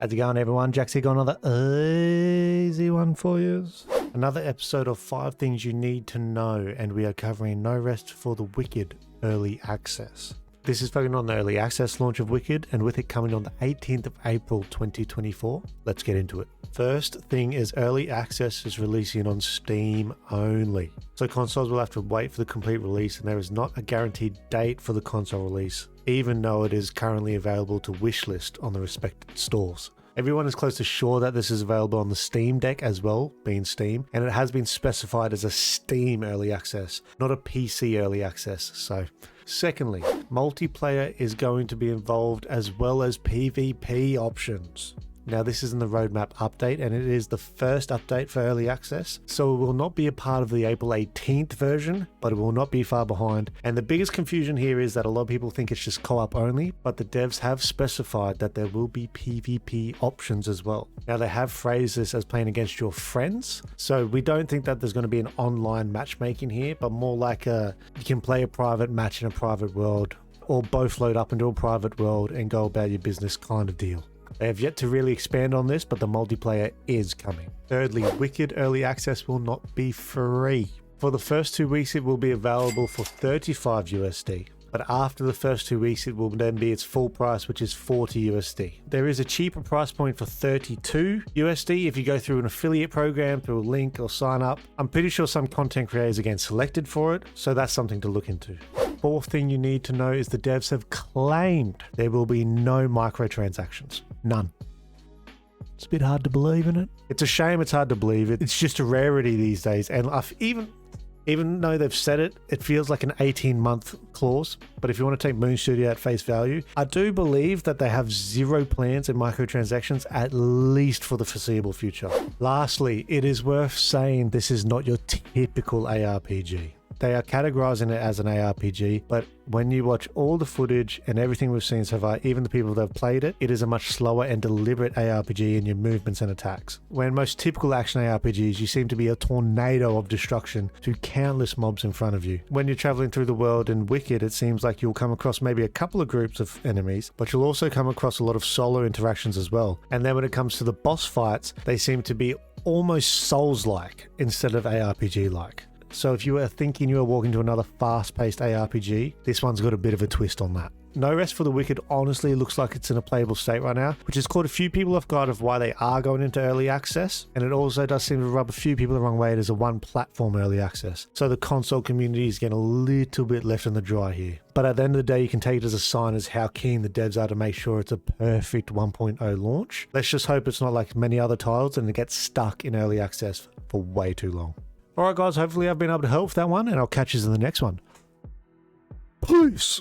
How's it going, everyone? Jack's here, got another easy one for you. Another episode of 5 things you need to know, and we are covering No Rest for the Wicked Early Access. This is focusing on the early access launch of Wicked, and with it coming on the 18th of April 2024. Let's get into it. First thing is early access is releasing on Steam only. So consoles will have to wait for the complete release, and there is not a guaranteed date for the console release, even though it is currently available to wishlist on the respected stores. Everyone is close to sure that this is available on the Steam Deck as well, being Steam, and it has been specified as a Steam early access, not a PC early access. So, secondly, multiplayer is going to be involved as well as PvP options. Now, this is in the roadmap update, and it is the first update for early access, so it will not be a part of the April 18th version, but it will not be far behind. And the biggest confusion here is that a lot of people think it's just co-op only, but the devs have specified that there will be PvP options as well. Now, they have phrased this as playing against your friends, so we don't think that there's going to be an online matchmaking here, but more like you can play a private match in a private world, or both load up into a private world and go about your business kind of deal. They have yet to really expand on this, but the multiplayer is coming. Thirdly, Wicked Early Access will not be free. For the first 2 weeks, it will be available for 35 USD. But after the first 2 weeks, it will then be its full price, which is 40 USD. There is a cheaper price point for 32 USD if you go through an affiliate program, through a link or sign up. I'm pretty sure some content creators are getting selected for it, so that's something to look into. Fourth thing you need to know is the devs have claimed there will be no microtransactions. None. It's a bit hard to believe, isn't it? It's a shame it's hard to believe. It's just a rarity these days, and even though they've said it, it feels like an 18-month clause. But if you want to take Moon Studio at face value, I do believe that they have zero plans in microtransactions, at least for the foreseeable future. Lastly, it is worth saying this is not your typical ARPG. They are categorizing it as an ARPG, but when you watch all the footage and everything we've seen so far, even the people that have played it, it is a much slower and deliberate ARPG in your movements and attacks. When most typical action ARPGs, you seem to be a tornado of destruction to countless mobs in front of you. When you're traveling through the world in Wicked, it seems like you'll come across maybe a couple of groups of enemies, but you'll also come across a lot of solo interactions as well. And then when it comes to the boss fights, they seem to be almost Souls-like instead of ARPG-like. So if you were thinking you were walking to another fast-paced ARPG, this one's got a bit of a twist on that. No Rest for the Wicked honestly looks like it's in a playable state right now, which has caught a few people off guard of why they are going into early access, and it also does seem to rub a few people the wrong way. It is a one-platform early access, so the console community is getting a little bit left in the dry here. But at the end of the day, you can take it as a sign as how keen the devs are to make sure it's a perfect 1.0 launch. Let's just hope it's not like many other titles and it gets stuck in early access for way too long. Alright guys, hopefully I've been able to help with that one, and I'll catch you in the next one. Peace!